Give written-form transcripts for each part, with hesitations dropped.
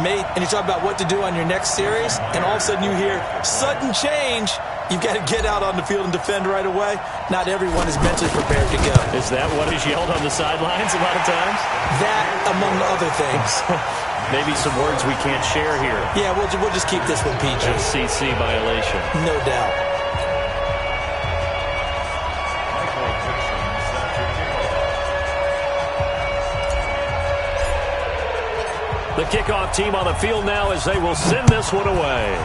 made, and you talk about what to do on your next series, and all of a sudden you hear sudden change. You've got to get out on the field and defend right away. Not everyone is mentally prepared to go. Is that what is yelled on the sidelines a lot of times? That, among other things. Maybe some words we can't share here. Yeah, we'll just keep this one PG. FCC violation. No doubt. The kickoff team on the field now as they will send this one away.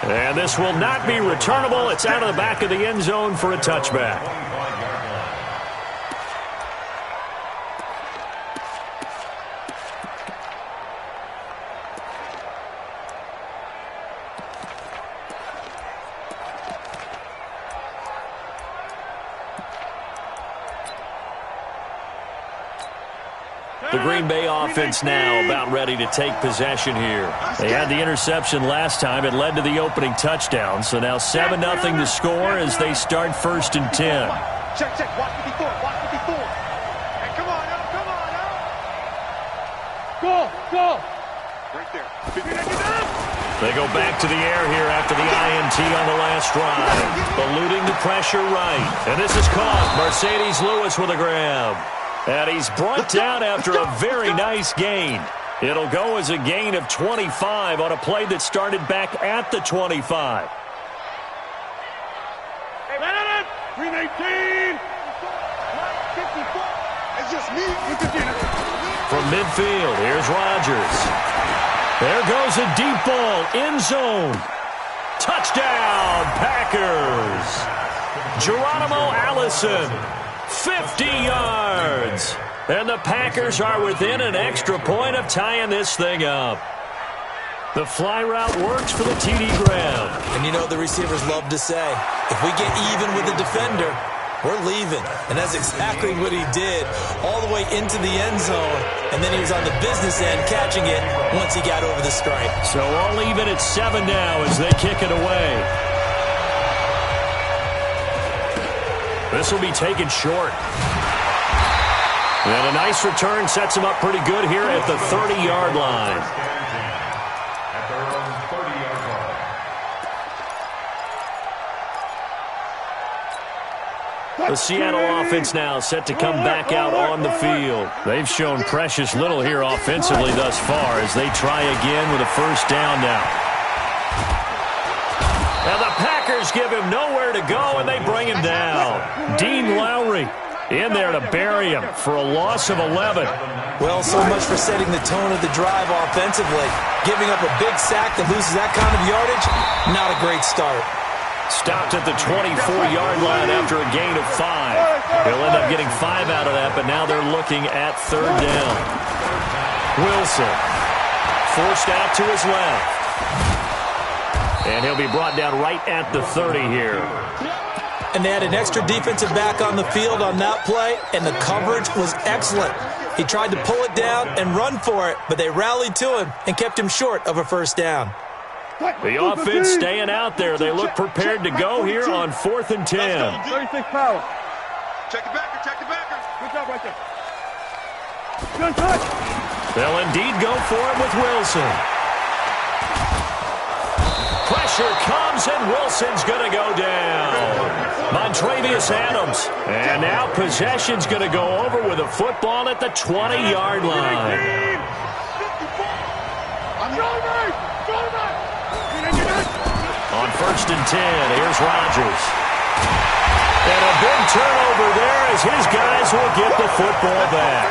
And this will not be returnable. It's out of the back of the end zone for a touchback. The Green Bay offense now about ready to take possession here. They had the interception last time. It led to the opening touchdown. So now 7-0 to score as they start 1st and 10. Check. Watch me before. Hey, come on now. Go. Right there. They go back to the air here after the INT on the last drive. Eluding the pressure right. And this is caught. Mercedes Lewis with a grab. And he's brought down after a very nice gain. It'll go as a gain of 25 on a play that started back at the 25. Hey, Green 18. 54. It's just me. From midfield, here's Rodgers. There goes a deep ball, end zone. Touchdown, Packers. Geronimo Allison. 50 yards. And the Packers are within an extra point of tying this thing up. The fly route works for the TD grab. And you know the receivers love to say, if we get even with the defender, we're leaving. And that's exactly what he did all the way into the end zone. And then he was on the business end catching it once he got over the stripe. So all even at 7 now as they kick it away. This will be taken short. And a nice return sets him up pretty good here at the 30-yard line. The Seattle offense now set to come back out on the field. They've shown precious little here offensively thus far as they try again with a first down now. And the Packers give him nowhere to go, and they bring him down. Dean Lowry in there to bury him for a loss of 11. Well, so much for setting the tone of the drive offensively. Giving up a big sack that loses that kind of yardage, not a great start. Stopped at the 24-yard line after a gain of 5. They'll end up getting 5 out of that, but now they're looking at 3rd down. Wilson forced out to his left. And he'll be brought down right at the 30 here. And they had an extra defensive back on the field on that play, and the coverage was excellent. He tried to pull it down and run for it, but they rallied to him and kept him short of a first down. The offense staying out there. They look prepared to go here on 4th and 10. 36 power. Check the backer. Good job right there. Good touch. They'll indeed go for it with Wilson. Pressure comes, and Wilson's going to go down. Montravius Adams. And now possession's going to go over with a football at the 20-yard line. On 1st and 10, here's Rodgers. And a big turnover there as his guys will get the football back.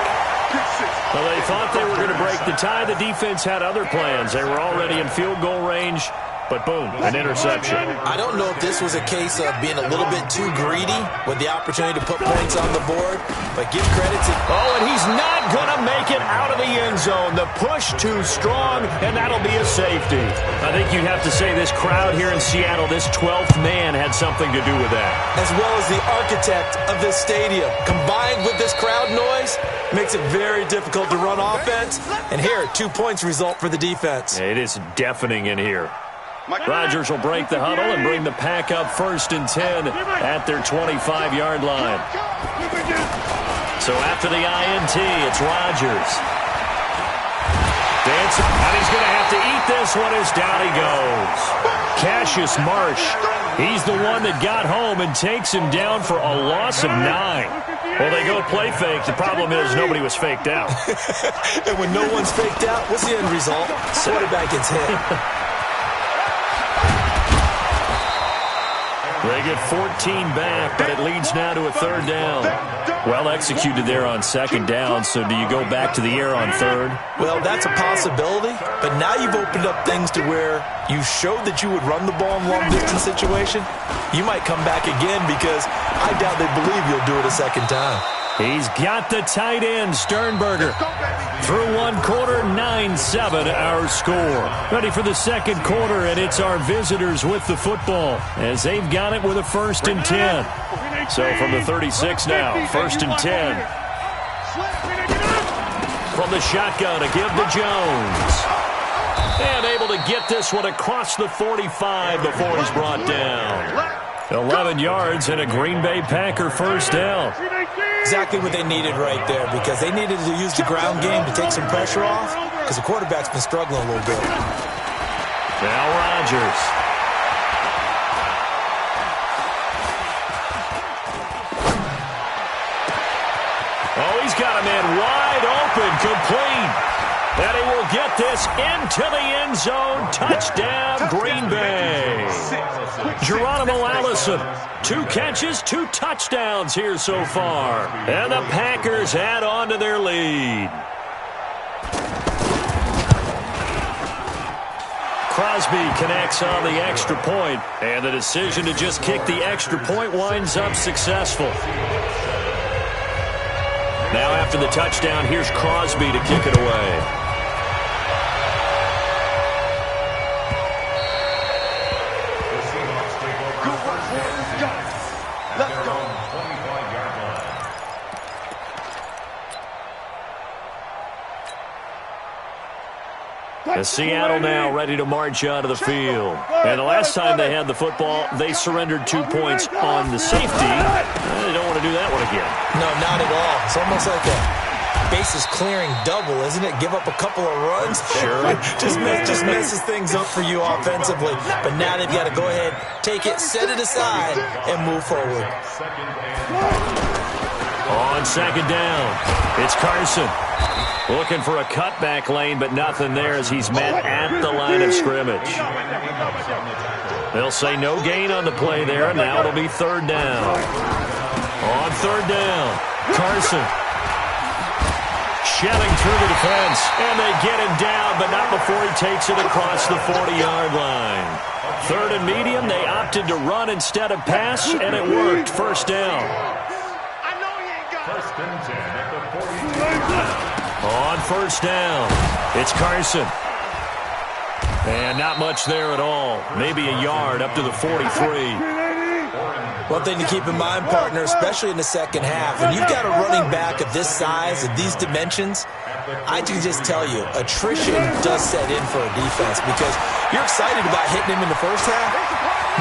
Well, they thought they were going to break the tie. The defense had other plans. They were already in field goal range. But boom, an interception. I don't know if this was a case of being a little bit too greedy with the opportunity to put points on the board, but give credit to... Oh, and he's not going to make it out of the end zone. The push too strong, and that'll be a safety. I think you'd have to say this crowd here in Seattle, this 12th man had something to do with that. As well as the architect of this stadium. Combined with this crowd noise, makes it very difficult to run offense. And here, 2 points result for the defense. It is deafening in here. Rodgers will break the huddle and bring the pack up 1st and 10 at their 25-yard line. So after the INT, it's Rodgers. Dancing, and he's going to have to eat this one as down he goes. Cassius Marsh, he's the one that got home and takes him down for a loss of 9. Well, they go play fake. The problem is nobody was faked out. And when no one's faked out, what's the end result? Quarterback gets hit. They get 14 back, but it leads now to a 3rd down. Well executed there on 2nd down, so do you go back to the air on 3rd? Well, that's a possibility, but now you've opened up things to where you showed that you would run the ball in long-distance situation. You might come back again because I doubt they believe you'll do it a 2nd time. He's got the tight end, Sternberger. Through 1 quarter, 9-7 our score. Ready for the 2nd quarter, and it's our visitors with the football as they've got it with a 1st and 10. So from the 36 now, 1st and 10. From the shotgun to give to Jones. And able to get this one across the 45 before he's brought down. 11 yards and a Green Bay Packer 1st down. Exactly what they needed right there, because they needed to use the ground game to take some pressure off, because the quarterback's been struggling a little bit. Now Rodgers. Oh, he's got a man wide open, complete. And he will get this into the end zone. Touchdown, Green Bay. Geronimo Allison, 2 catches, 2 touchdowns here so far. And the Packers add on to their lead. Crosby connects on the extra point, and the decision to just kick the extra point winds up successful. Now after the touchdown, here's Crosby to kick it away. As Seattle now ready to march out of the field. And the last time they had the football, they surrendered 2 points on the safety. They don't want to do that one again. No, not at all. It's almost like a bases clearing double, isn't it? Give up a couple of runs. Sure. just messes things up for you offensively. But now they've got to go ahead, take it, set it aside, and move forward. On 2nd down, it's Carson. Looking for a cutback lane, but nothing there as he's met at the line of scrimmage. They'll say no gain on the play there. Now it'll be 3rd down. On 3rd down, Carson. Shelling through the defense, and they get him down, but not before he takes it across the 40-yard line. 3rd and medium, they opted to run instead of pass, and it worked. 1st down. First and 10 at the 40. On 1st down, it's Carson. And not much there at all. Maybe a yard up to the 43. One thing to keep in mind, partner, especially in the 2nd half, when you've got a running back of this size, of these dimensions, I can just tell you, attrition does set in for a defense because you're excited about hitting him in the 1st half.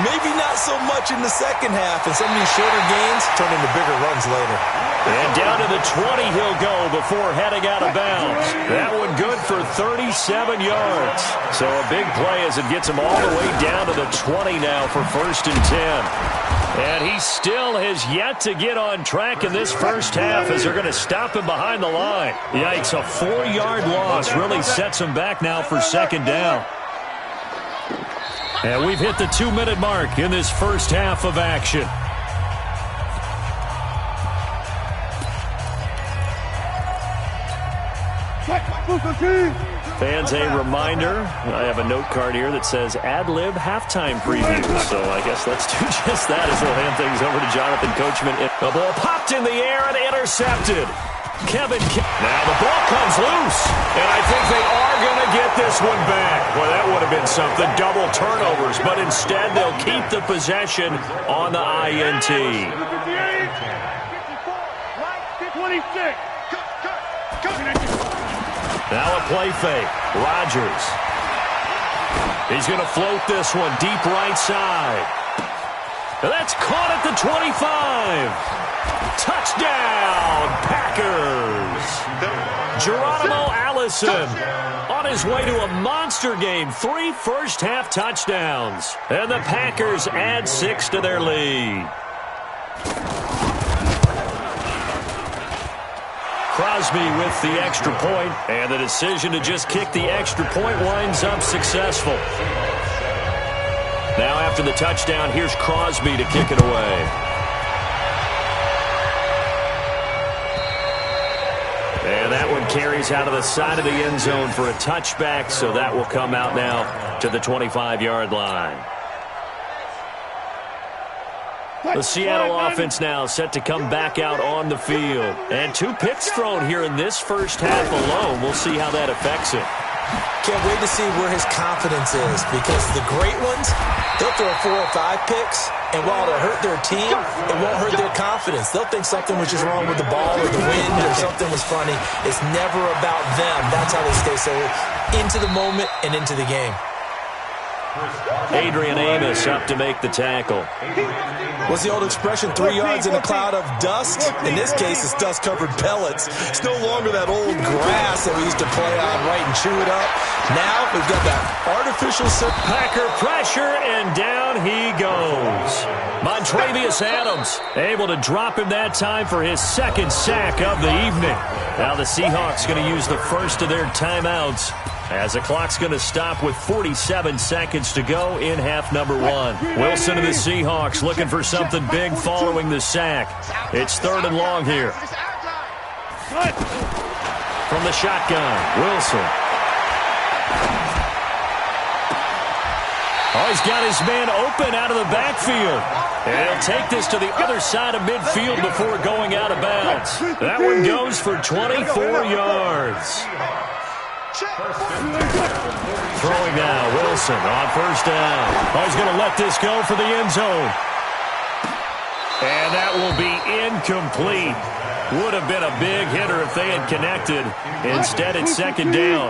Maybe not so much in the 2nd half, and some of these shorter gains turn into bigger runs later. And down to the 20 he'll go before heading out of bounds. That one good for 37 yards. So a big play as it gets him all the way down to the 20 now for 1st and 10. And he still has yet to get on track in this 1st half as they're going to stop him behind the line. Yikes, a 4-yard loss really sets him back now for 2nd down. And we've hit the 2-minute mark in this 1st half of action. Fans, a reminder, I have a note card here that says ad-lib halftime preview. So I guess let's do just that as we'll hand things over to Jonathan Coachman. The ball popped in the air and intercepted. Now the ball comes loose, and I think they are going to get this one back. Well, that would have been something, double turnovers, but instead they'll keep the possession on the INT. 26. Now a play fake. Rodgers. He's going to float this one deep right side. And that's caught at the 25. Touchdown, Packers! Geronimo Allison on his way to a monster game. 3 first-half touchdowns. And the Packers add 6 to their lead. Crosby with the extra point, and the decision to just kick the extra point winds up successful. Now after the touchdown, here's Crosby to kick it away. And that one carries out of the side of the end zone for a touchback, so that will come out now to the 25-yard line. The Seattle offense now set to come back out on the field. And 2 picks thrown here in this first half alone. We'll see how that affects him. Can't wait to see where his confidence is, because the great ones, they'll throw 4 or 5 picks, and while it'll hurt their team, it won't hurt their confidence. They'll think something was just wrong with the ball or the wind or something was funny. It's never about them. That's how they stay so into the moment and into the game. Adrian Amos up to make the tackle. What's the old expression, 3 yards in a cloud of dust? In this case, it's dust-covered pellets. It's no longer that old grass that we used to play on, right, and chew it up. Now we've got that artificial... Packer pressure, and down he goes. Montravius Adams able to drop him that time for his 2nd sack of the evening. Now the Seahawks going to use the first of their timeouts, as the clock's going to stop with 47 seconds to go in half number 1. Wilson and the Seahawks looking for something big following the sack. It's 3rd and long here. From the shotgun, Wilson. Oh, he's got his man open out of the backfield. And he'll take this to the other side of midfield before going out of bounds. That one goes for 24 yards. Throwing now, Wilson on 1st down. Oh, he's going to let this go for the end zone. And that will be incomplete. Would have been a big hitter if they had connected. Instead, it's 2nd down.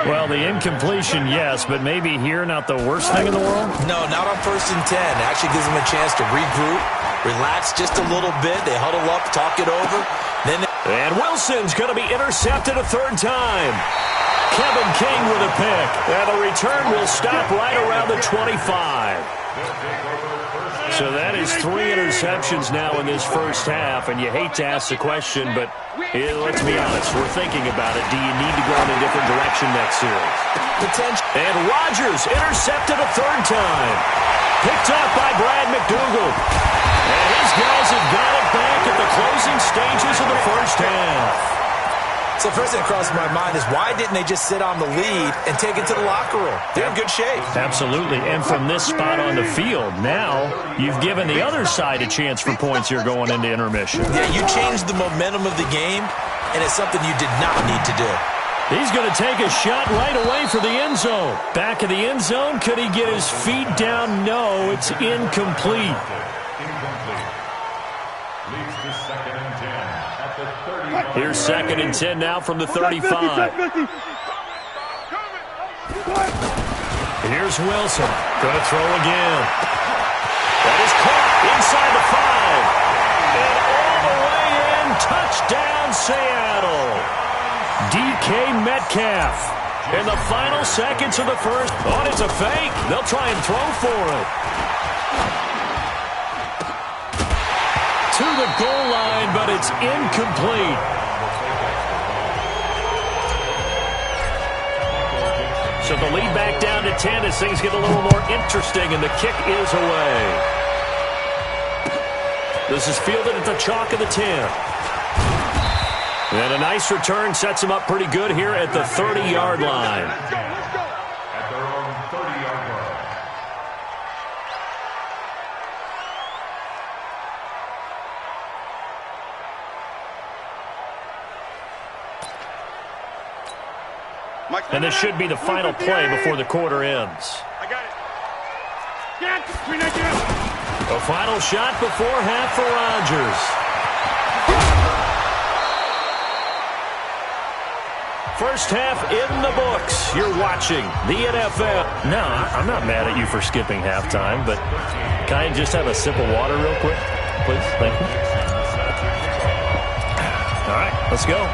Well, the incompletion, yes, but maybe here not the worst thing in the world? No, not on 1st and 10. Actually gives them a chance to regroup, relax just a little bit. They huddle up, talk it over. And Wilson's going to be intercepted a 3rd time. Kevin King with a pick. And the return will stop right around the 25. So that is 3 interceptions now in this first half, and you hate to ask the question, but let's be honest, we're thinking about it. Do you need to go in a different direction next series? Potential. And Rodgers intercepted a 3rd time. Picked up by Brad McDougal. And his guys have got it back at the closing stages of the first half. So first thing that crosses my mind is, why didn't they just sit on the lead and take it to the locker room? They're in good shape. Absolutely. And from this spot on the field, now you've given the other side a chance for points here going into intermission. Yeah, you changed the momentum of the game, and it's something you did not need to do. He's going to take a shot right away for the end zone. Back of the end zone. Could he get his feet down? No, it's incomplete. Here's 2nd and 10 now from the 35. Here's Wilson. Going to throw again. That is caught inside the 5. And all the way in. Touchdown, Seattle. DK Metcalf. In the final seconds of the first. Oh, it's a fake. They'll try and throw for it. To the goal line, but it's incomplete. So the lead back down to 10 as things get a little more interesting, and the kick is away. This is fielded at the chalk of the 10. And a nice return sets him up pretty good here at the 30-yard line. At their own 30-yard line. And this should be the final play before the quarter ends. I got it. A final shot before half for Rodgers. First half in the books. You're watching the NFL. No, I'm not mad at you for skipping halftime, but can I just have a sip of water real quick, please? Thank you. Let's go.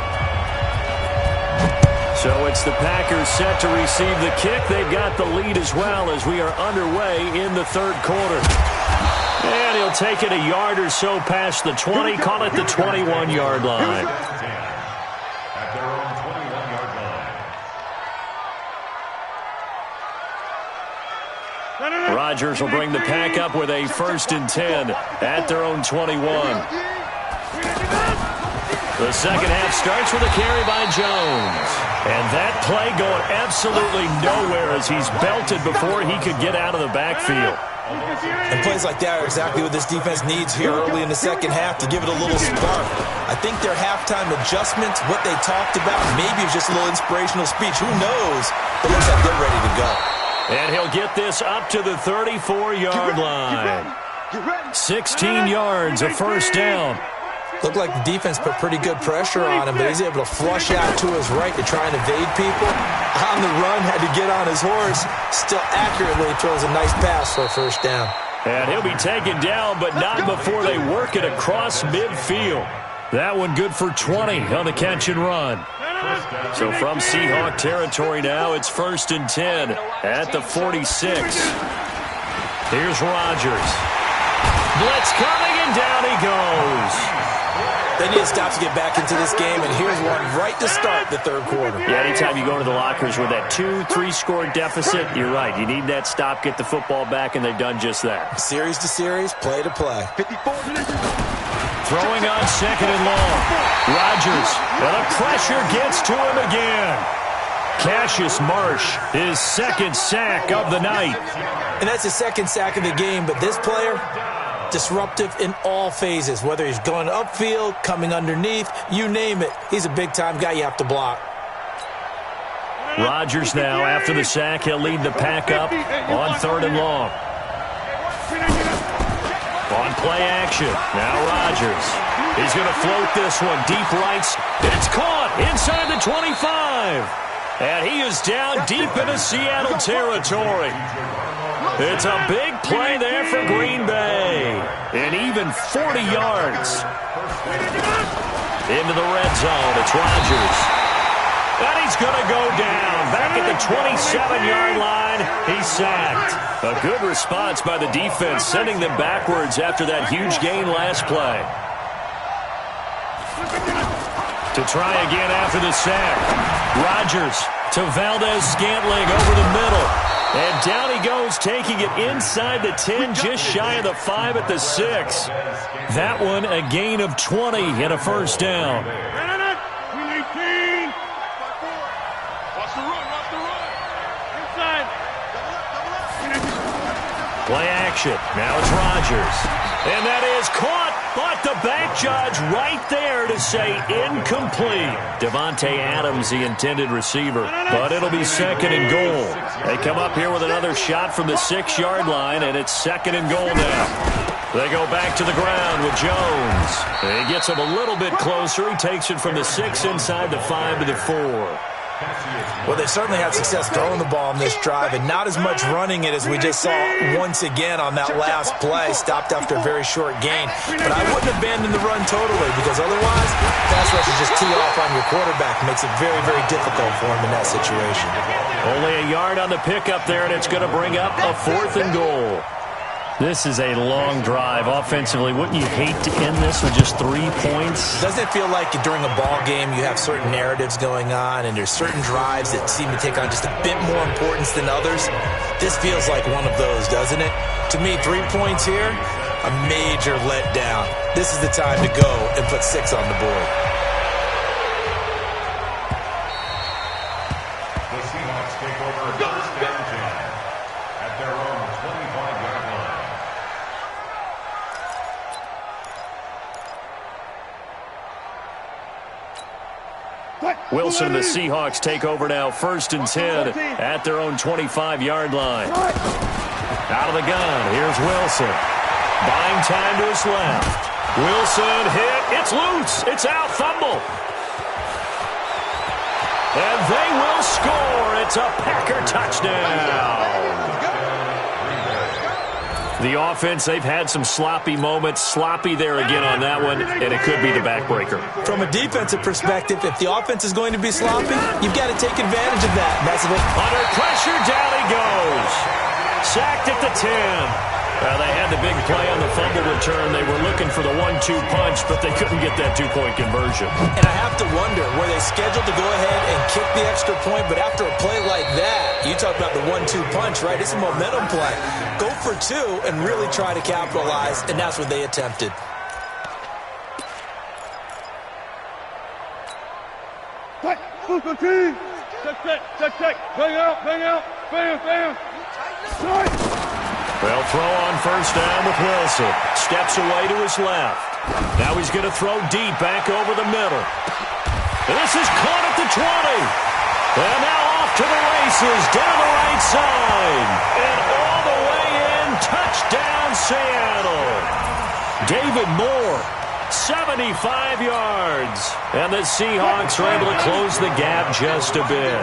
So it's the Packers set to receive the kick. They've got the lead as well as we are underway in the third quarter. And he'll take it a yard or so past the 20, call it the 21-yard line. At their own 21-yard line. Rodgers will bring the Pack up with a 1st and 10 at their own 21. The second half starts with a carry by Jones. And that play going absolutely nowhere as he's belted before he could get out of the backfield. And plays like that are exactly what this defense needs here early in the second half to give it a little spark. I think their halftime adjustments, what they talked about, maybe it was just a little inspirational speech. Who knows? But looks like they're ready to go. And he'll get this up to the 34-yard line. 16 yards, a first down. Looked like the defense put pretty good pressure on him, but he's able to flush out to his right to try and evade people. On the run, had to get on his horse. Still accurately throws a nice pass for a first down. And he'll be taken down, but not before they work it across midfield. That one good for 20 on the catch and run. So from Seahawk territory now, it's 1st and 10 at the 46. Here's Rodgers. Blitz coming, and down he goes. They need to stop to get back into this game, and here's one right to start the third quarter. Yeah, anytime you go to the lockers with that 2-3-score deficit, you're right. You need that stop, get the football back, and they've done just that. Series to series, play to play. Throwing on 2nd and long. Rodgers, and the pressure gets to him again. Cassius Marsh, his 2nd sack of the night. And that's his 2nd sack of the game, but this player, disruptive in all phases, whether he's going upfield, coming underneath, you name it. He's a big-time guy you have to block. Rodgers now, after the sack, he'll lead the Pack up on 3rd and long. On play action, now Rodgers. He's going to float this one, deep rights. It's caught inside the 25. And he is down deep into Seattle territory. It's a big play there for Green Bay. And even 40 yards. Into the red zone. It's Rodgers. And he's going to go down. Back at the 27-yard line. He's sacked. A good response by the defense, sending them backwards after that huge gain last play. To try again after the sack. Rodgers to Valdez-Scantling over the middle. And down he goes, taking it inside the 10, just shy of the 5 at the 6. That one a gain of 20 and a first down. Play action. Now it's Rodgers. And that is caught, but the back judge right there to say incomplete. Davante Adams, the intended receiver, but it'll be 2nd and goal. They come up here with another shot from the 6-yard line, and it's 2nd and goal now. They go back to the ground with Jones. He gets him a little bit closer. He takes it from the 6 inside the 5 to the 4. Well, they've certainly had success throwing the ball in this drive, and not as much running it as we just saw once again on that last play. Stopped after a very short gain. But I wouldn't abandon the run totally, because otherwise, pass rush is just tee off on your quarterback. Makes it very, very difficult for him in that situation. Only a yard on the pickup there, and it's going to bring up a 4th and goal. This is a long drive offensively. Wouldn't you hate to end this with just 3 points? Doesn't it feel like during a ball game you have certain narratives going on and there's certain drives that seem to take on just a bit more importance than others? This feels like one of those, doesn't it? To me, 3 points here, a major letdown. This is the time to go and put 6 on the board. The Seahawks take over 1st and 10 at their own 25-yard line. Wilson and the Seahawks take over now, 1st and 10 at their own 25-yard line. Out of the gun, here's Wilson. Buying time to his left. Wilson hit, it's loose, it's out, fumble. And they will score. It's a Packer touchdown. The offense, they've had some sloppy moments. Sloppy there again on that one, and it could be the backbreaker. From a defensive perspective, if the offense is going to be sloppy, you've got to take advantage of that. And that's under pressure, down he goes. Sacked at the 10. They had the big play on the fumble return. They were looking for the 1-2 punch, but they couldn't get that two-point conversion. And I have to wonder, were they scheduled to go ahead and kick the extra point, but after a play like that, you talk about the 1-2 punch, right? It's a momentum play. Go for two and really try to capitalize, and that's what they attempted. Check. Bang out. Bam. They'll throw on first down with Wilson. Steps away to his left. Now he's going to throw deep back over the middle. This is caught at the 20. And now off to the races down the right side. And all the way in. Touchdown, Seattle. David Moore, 75 yards. And the Seahawks are able to close the gap just a bit.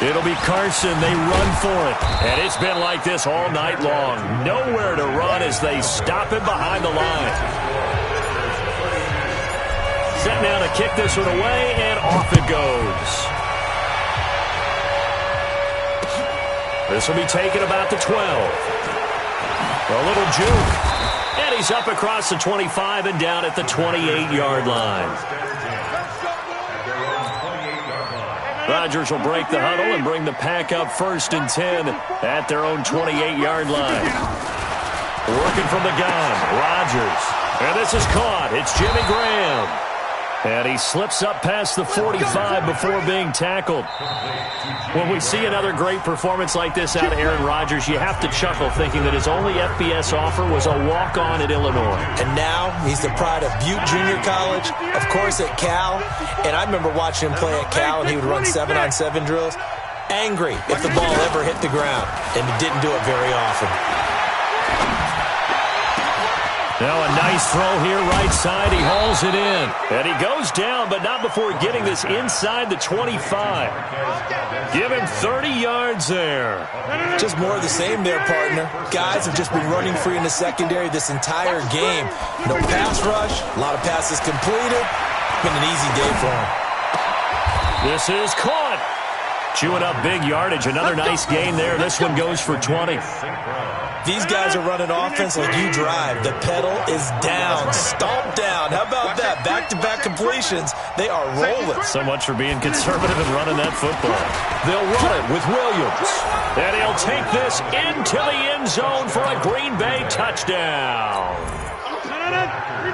It'll be Carson. They run for it. And it's been like this all night long. Nowhere to run as they stop him behind the line. Set now to kick this one away, and off it goes. This will be taken about the 12. A little juke. And he's up across the 25 and down at the 28-yard line. Rodgers will break the huddle and bring the pack up 1st and 10 at their own 28-yard line. Working from the gun, Rodgers. And this is caught. It's Jimmy Graham. And he slips up past the 45 before being tackled. When we see another great performance like this out of Aaron Rodgers, you have to chuckle thinking that his only FBS offer was a walk-on at Illinois. And now he's the pride of Butte Junior College, of course at Cal. And I remember watching him play at Cal, and he would run 7-on-7 drills. Angry if the ball ever hit the ground, and he didn't do it very often. Now a nice throw here, right side. He hauls it in. And he goes down, but not before getting this inside the 25. Give him 30 yards there. Just more of the same there, partner. Guys have just been running free in the secondary this entire game. No pass rush, a lot of passes completed. Been an easy day for him. This is caught. Chewing up big yardage. Another nice gain there. This one goes for 20. These guys are running offense like you drive. The pedal is down, stomped down. How about that? Back-to-back completions. They are rolling. So much for being conservative and running that football. They'll run it with Williams. And he'll take this into the end zone for a Green Bay touchdown.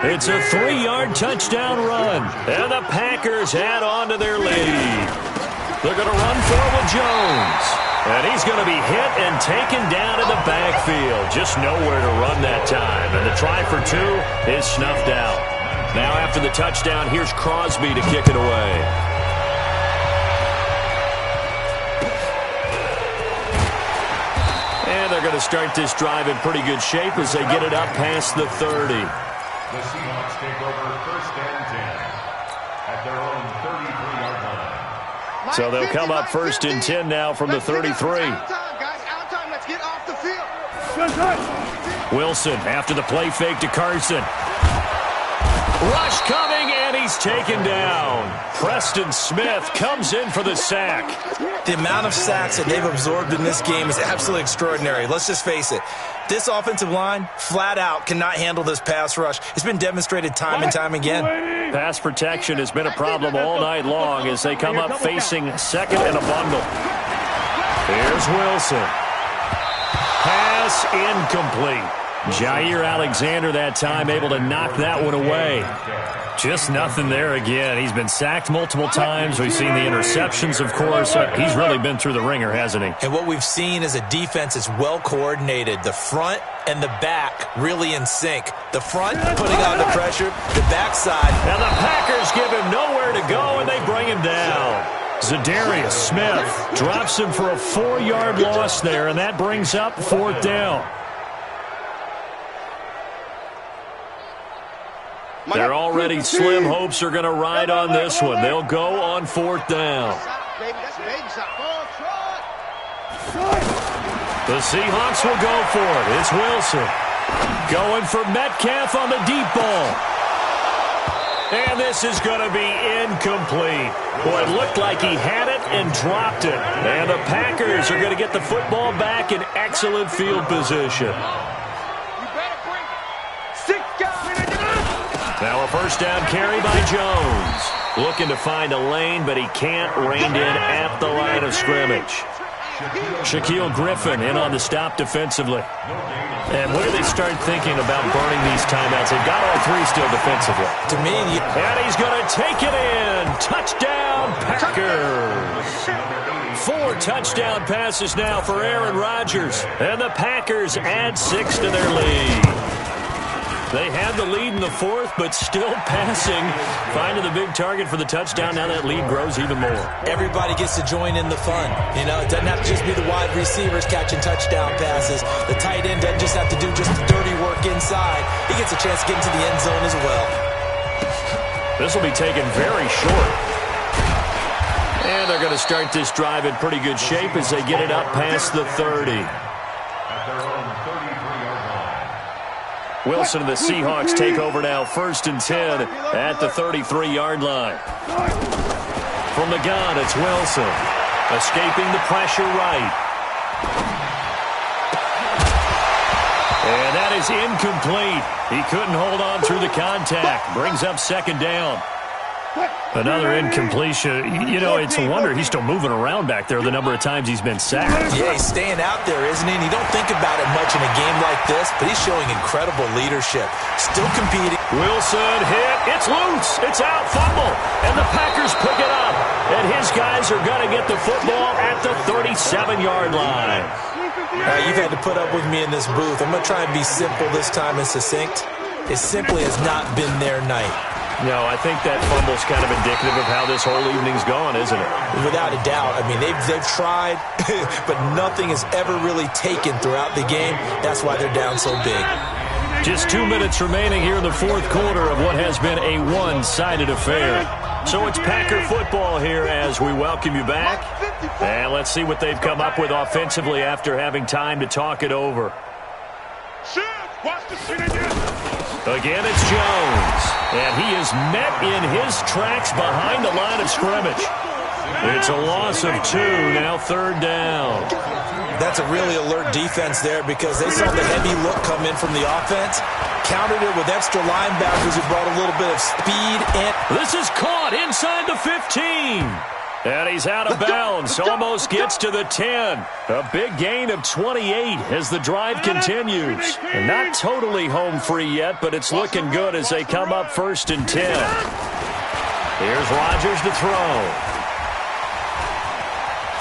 It's a 3-yard touchdown run. And the Packers add on to their lead. They're going to run for it with Jones. And he's going to be hit and taken down in the backfield. Just nowhere to run that time. And the try for 2 is snuffed out. Now after the touchdown, here's Crosby to kick it away. And they're going to start this drive in pretty good shape as they get it up past the 30. The Seahawks take over 1st and 10 at their own 33-yard line. So they'll come up 1st and 10 now from the 33. Wilson after the play fake to Carson. Rush coming, and he's taken down. Preston Smith comes in for the sack. The amount of sacks that they've absorbed in this game is absolutely extraordinary. Let's just face it. This offensive line, flat out, cannot handle this pass rush. It's been demonstrated time and time again. Pass protection has been a problem all night long as they come up facing second and a bundle. Here's Wilson. Pass incomplete. Jair Alexander that time able to knock that one away. Just nothing there again. He's been sacked multiple times. We've seen the interceptions, of course. He's really been through the ringer, hasn't he? And what we've seen is a defense that's well coordinated. The front and the back really in sync. The front putting on the pressure, the backside. And the Packers give him nowhere to go, and they bring him down. Zadarius Smith drops him for a 4-yard loss there, and that brings up 4th down. Their already slim hopes are going to ride on this one. They'll go on 4th down. The Seahawks will go for it. It's Wilson. Going for Metcalf on the deep ball. And this is going to be incomplete. Boy, it looked like he had it and dropped it. And the Packers are going to get the football back in excellent field position. Now a first down carry by Jones. Looking to find a lane, but he can't. Reined in at the line of scrimmage. Shaquille Griffin in on the stop defensively. And when do they start thinking about burning these timeouts? They've got all three still defensively. To me, and he's going to take it in. Touchdown, Packers. 4 touchdown passes now for Aaron Rodgers. And the Packers add 6 to their lead. They had the lead in the fourth, but still passing. Finding the big target for the touchdown. Now that lead grows even more. Everybody gets to join in the fun. You know, it doesn't have to just be the wide receivers catching touchdown passes. The tight end doesn't just have to do just the dirty work inside. He gets a chance to get into the end zone as well. This will be taken very short. And they're going to start this drive in pretty good shape as they get it up past the 30. Wilson and the Seahawks take over now, 1st and 10 at the 33-yard line. From the gun, it's Wilson. Escaping the pressure right. And that is incomplete. He couldn't hold on through the contact. Brings up 2nd down. Another incompletion. You know, it's a wonder he's still moving around back there the number of times he's been sacked. Yeah, he's staying out there, isn't he? And you don't think about it much in a game like this, but he's showing incredible leadership. Still competing. Wilson hit. It's loose. It's out. Fumble. And the Packers pick it up. And his guys are going to get the football at the 37-yard line. You've had to put up with me in this booth. I'm going to try and be simple this time and succinct. It simply has not been their night. No, I think that fumble's kind of indicative of how this whole evening's gone, isn't it? Without a doubt. I mean, they've tried, but nothing has ever really taken throughout the game. That's why they're down so big. Just 2 minutes remaining here in the fourth quarter of what has been a one-sided affair. So it's Packer football here as we welcome you back. And let's see what they've come up with offensively after having time to talk it over. Again, it's Jones. And he is met in his tracks behind the line of scrimmage. It's a loss of 2, now 3rd down. That's a really alert defense there because they saw the heavy look come in from the offense, countered it with extra linebackers who brought a little bit of speed in. This is caught inside the 15. And he's out of bounds, almost gets to the 10. A big gain of 28 as the drive continues. And not totally home free yet, but it's looking good as they come up 1st and 10. Here's Rodgers to throw.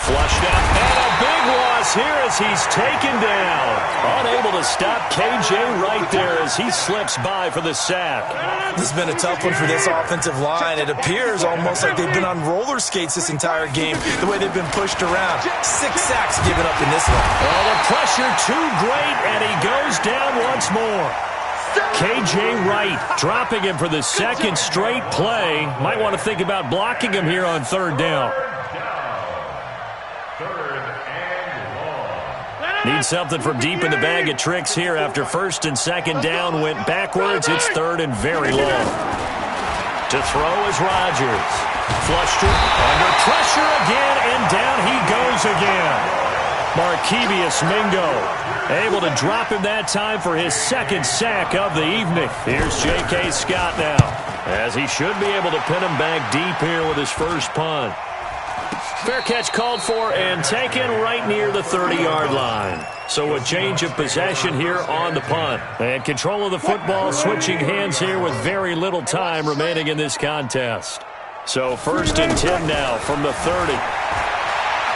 Flushed out, and a big loss here as he's taken down. Unable to stop KJ right there as he slips by for the sack. This has been a tough one for this offensive line. It appears almost like they've been on roller skates this entire game, the way they've been pushed around. 6 sacks given up in this one. Oh, the pressure too great, and he goes down once more. KJ Wright dropping him for the 2nd straight play. Might want to think about blocking him here on 3rd down. Need something from deep in the bag of tricks here after 1st and 2nd down went backwards. It's 3rd and very long. To throw is Rodgers. Flushed it under pressure again, and down he goes again. Markevious Mingo able to drop him that time for his 2nd sack of the evening. Here's J.K. Scott now, as he should be able to pin him back deep here with his first punt. Fair catch called for and taken right near the 30-yard line. So a change of possession here on the punt. And control of the football switching hands here with very little time remaining in this contest. So 1st and 10 now from the 30.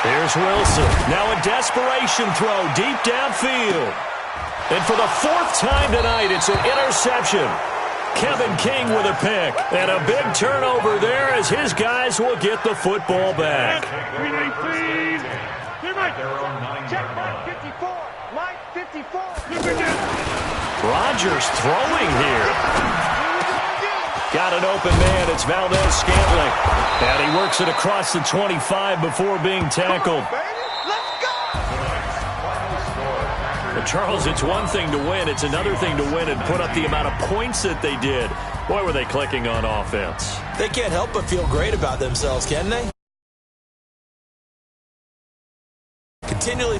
Here's Wilson. Now a desperation throw deep downfield. And for the 4th time tonight, it's an interception. Kevin King with a pick. And a big turnover there as his guys will get the football back. Rodgers throwing here. Got an open man. It's Valdez-Scantling. And he works it across the 25 before being tackled. Well, Charles, it's one thing to win. It's another thing to win and put up the amount of points that they did. Boy, were they clicking on offense. They can't help but feel great about themselves, can they? Continually